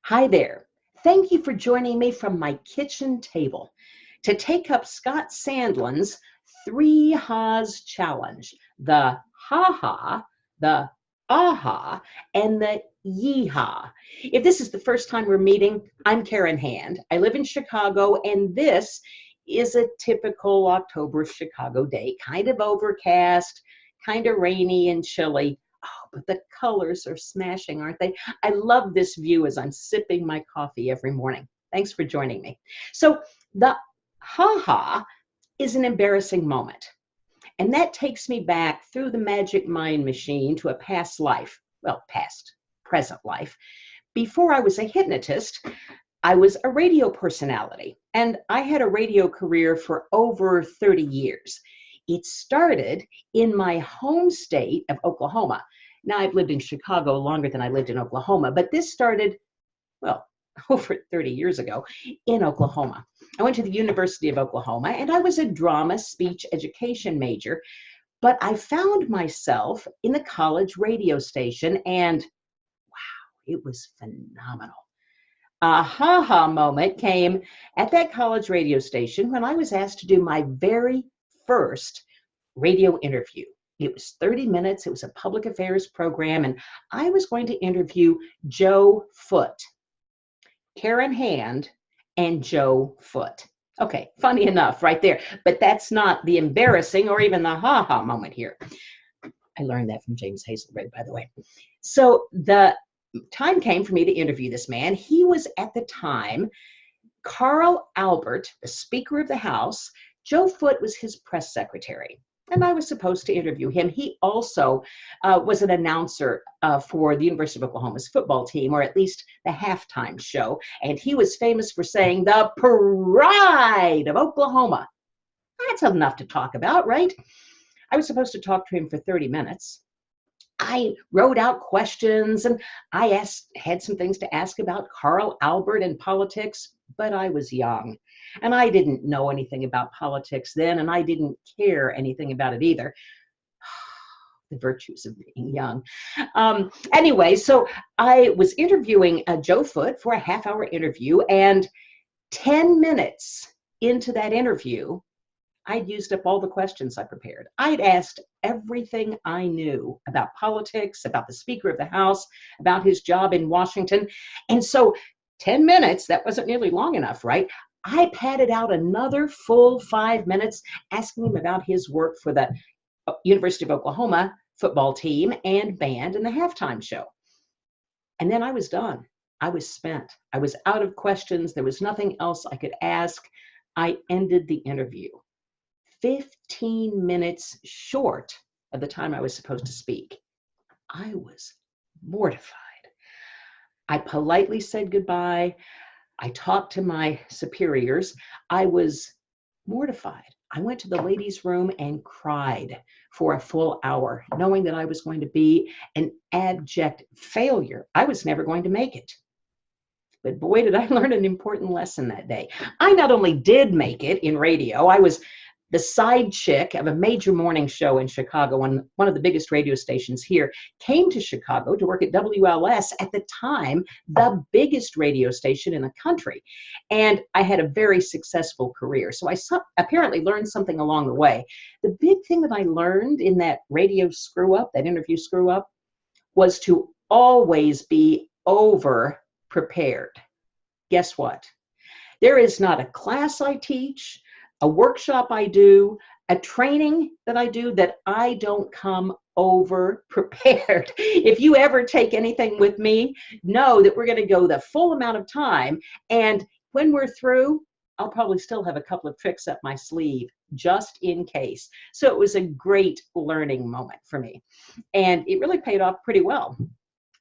Hi there. Thank you for joining me from my kitchen table to take up Scott Sandlin's Three Ha's Challenge, the ha-ha, the aha, and the yeehaw. If this is the first time we're meeting, I'm Karen Hand. I live in Chicago, and this is a typical October Chicago day, kind of overcast, kind of rainy and chilly. Oh, but the colors are smashing, aren't they? I love this view as I'm sipping my coffee every morning. Thanks for joining me. So the ha-ha is an embarrassing moment. And that takes me back through the magic mind machine to a past life, well, past, present life. Before I was a hypnotist, I was a radio personality, and I had a radio career for over 30 years. It started in my home state of Oklahoma. Now, I've lived in Chicago longer than I lived in Oklahoma, but this started, well, over 30 years ago in Oklahoma. I went to the University of Oklahoma, and I was a drama speech education major, but I found myself in the college radio station, and wow, it was phenomenal. A ha-ha moment came at that college radio station when I was asked to do my very first radio interview. It was 30 minutes. It was a public affairs program, and I was going to interview Joe Foote, Karen Hand, and Joe Foote. Okay, funny enough right there, but that's not the embarrassing or even the ha-ha moment here. I learned that from James Hazelred, by the way. So the time came for me to interview this man. He was at the time Carl Albert, the Speaker of the House. Joe Foote was his press secretary, and I was supposed to interview him. He also was an announcer for the University of Oklahoma's football team, or at least the halftime show, and he was famous for saying, "The pride of Oklahoma." That's enough to talk about, right? I was supposed to talk to him for 30 minutes. I wrote out questions, and I had some things to ask about Carl Albert and politics, but I was young, and I didn't know anything about politics then, and I didn't care anything about it either. The virtues of being young. Anyway, so I was interviewing Joe Foote for a half-hour interview, and 10 minutes into that interview, I'd used up all the questions I prepared. I'd asked everything I knew about politics, about the Speaker of the House, about his job in Washington. And so 10 minutes, that wasn't nearly long enough, right? I padded out another full 5 minutes asking him about his work for the University of Oklahoma football team and band and the halftime show. And then I was done. I was spent. I was out of questions. There was nothing else I could ask. I ended the interview 15 minutes short of the time I was supposed to speak. I was mortified. I politely said goodbye. I talked to my superiors. I was mortified. I went to the ladies' room and cried for a full hour, knowing that I was going to be an abject failure. I was never going to make it. But boy, did I learn an important lesson that day. I not only did make it in radio, I was the side chick of a major morning show in Chicago, and one of the biggest radio stations here came to Chicago to work at WLS, at the time, the biggest radio station in the country. And I had a very successful career. So I apparently learned something along the way. The big thing that I learned in that radio screw up, that interview screw up, was to always be over prepared. Guess what? There is not a class I teach, a workshop I do, a training that I do that I don't come over prepared. If you ever take anything with me, know that we're going to go the full amount of time. And when we're through, I'll probably still have a couple of tricks up my sleeve just in case. So it was a great learning moment for me. And it really paid off pretty well.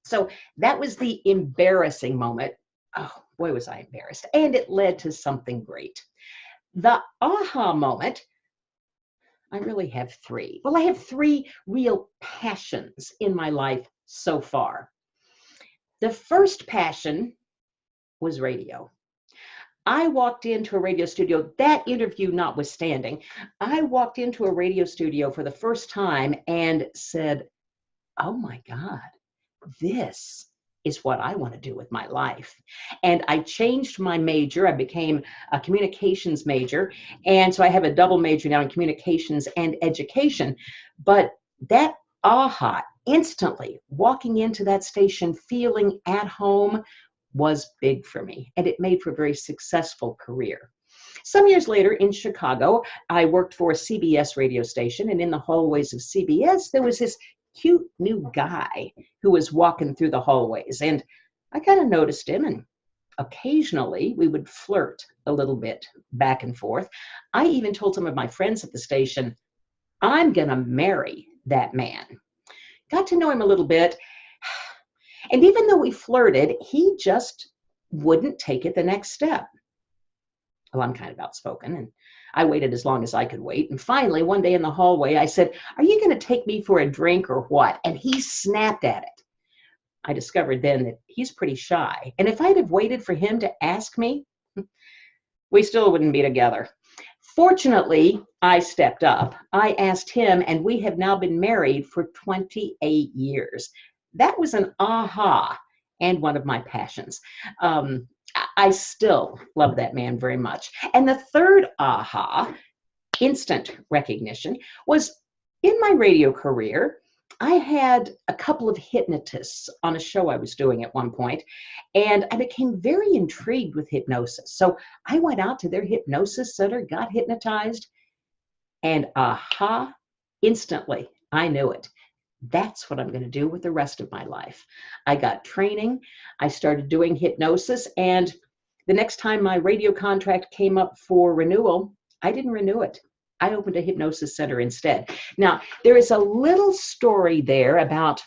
So that was the embarrassing moment. Oh, boy, was I embarrassed. And it led to something great. The aha moment, I really have three. Well, I have three real passions in my life so far. The first passion was radio. I walked into a radio studio, that interview notwithstanding, I walked into a radio studio for the first time and said, oh my God, this is what I want to do with my life. And I changed my major. I became a communications major. And so I have a double major now in communications and education. But that aha, instantly walking into that station, feeling at home, was big for me. And it made for a very successful career. Some years later in Chicago, I worked for a CBS radio station, and in the hallways of CBS, there was this cute new guy who was walking through the hallways, and I kind of noticed him, and occasionally we would flirt a little bit back and forth. I even told some of my friends at the station, I'm gonna marry that man. Got to know him a little bit, and even though we flirted, he just wouldn't take it the next step. Well, I'm kind of outspoken, and I waited as long as I could wait. And finally, one day in the hallway, I said, are you going to take me for a drink or what? And he snapped at it. I discovered then that he's pretty shy. And if I'd have waited for him to ask me, we still wouldn't be together. Fortunately, I stepped up. I asked him, and we have now been married for 28 years. That was an aha and one of my passions. I still love that man very much. And the third aha, instant recognition, was in my radio career. I had a couple of hypnotists on a show I was doing at one point, and I became very intrigued with hypnosis. So I went out to their hypnosis center, got hypnotized, and aha, instantly, I knew it. That's what I'm going to do with the rest of my life. I got training. I started doing hypnosis. And the next time my radio contract came up for renewal, I didn't renew it. I opened a hypnosis center instead. Now, there is a little story there about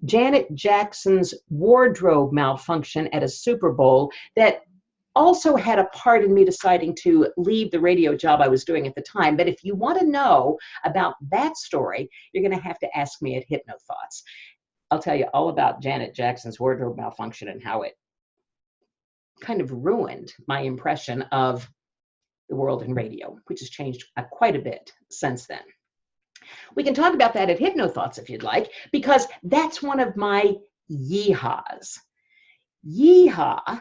Janet Jackson's wardrobe malfunction at a Super Bowl that also had a part in me deciding to leave the radio job I was doing at the time. But if you want to know about that story, you're going to have to ask me at HypnoThoughts. I'll tell you all about Janet Jackson's wardrobe malfunction and how it kind of ruined my impression of the world in radio, which has changed quite a bit since then. We can talk about that at HypnoThoughts if you'd like, because that's one of my yeehaws. Yeehaw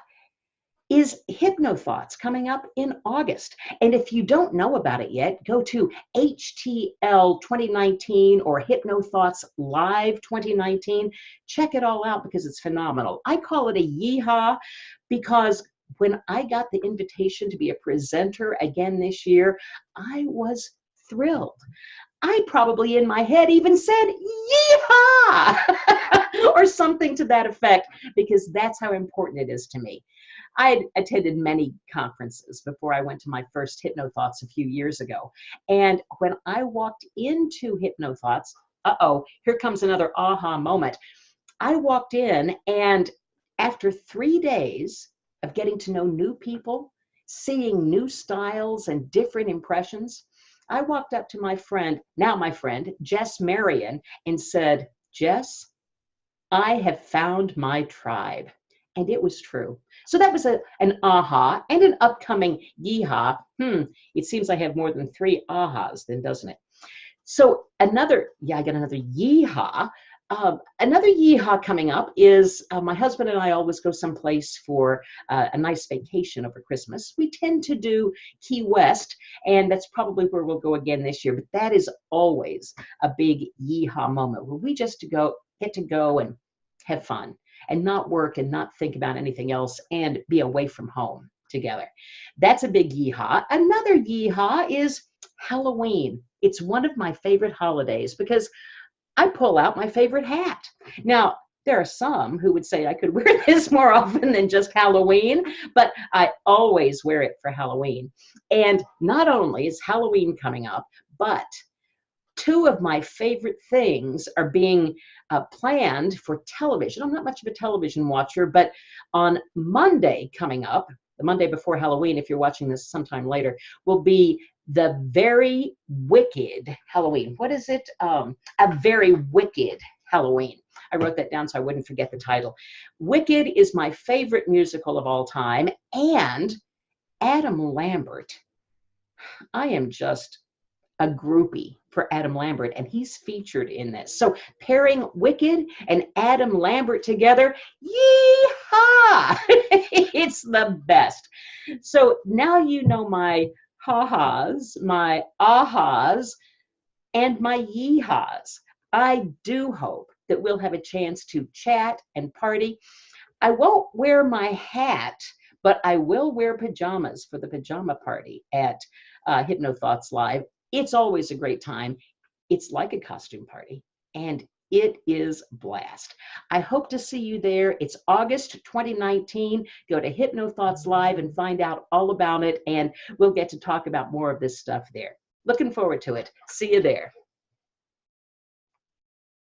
is HypnoThoughts coming up in August. And if you don't know about it yet, go to HTL 2019 or HypnoThoughts Live 2019. Check it all out because it's phenomenal. I call it a yeehaw because when I got the invitation to be a presenter again this year, I was thrilled. I probably in my head even said, yeehaw, or something to that effect, because that's how important it is to me. I had attended many conferences before I went to my first HypnoThoughts a few years ago. And when I walked into HypnoThoughts, here comes another aha moment. I walked in, and after 3 days of getting to know new people, seeing new styles and different impressions, I walked up to my friend, now my friend, Jess Marion, and said, Jess, I have found my tribe. And it was true. So that was an aha and an upcoming yeehaw. It seems I have more than 3 ahas then, doesn't it? So I got another yeehaw. Another yeehaw coming up is my husband and I always go someplace for a nice vacation over Christmas. We tend to do Key West, and that's probably where we'll go again this year. But that is always a big yeehaw moment where we just get to go and have fun and not work and not think about anything else and be away from home together. That's a big yeehaw. Another yeehaw is Halloween. It's one of my favorite holidays because I pull out my favorite hat. Now, there are some who would say I could wear this more often than just Halloween, but I always wear it for Halloween. And not only is Halloween coming up, but 2 of my favorite things are being planned for television. I'm not much of a television watcher, but on Monday coming up, the Monday before Halloween, if you're watching this sometime later, will be the Very Wicked Halloween. What is it? A Very Wicked Halloween. I wrote that down so I wouldn't forget the title. Wicked is my favorite musical of all time, and Adam Lambert, I am just a groupie for Adam Lambert, and he's featured in this. So pairing Wicked and Adam Lambert together, yee-haw! It's the best. So now you know my ha-has, my ahas, and my yeehaws. I do hope that we'll have a chance to chat and party. I won't wear my hat, but I will wear pajamas for the pajama party at HypnoThoughts Live. It's always a great time. It's like a costume party, and it is blast. I hope to see you there. It's August 2019. Go to HypnoThoughts Live and find out all about it, and we'll get to talk about more of this stuff there. Looking forward to it. See you there.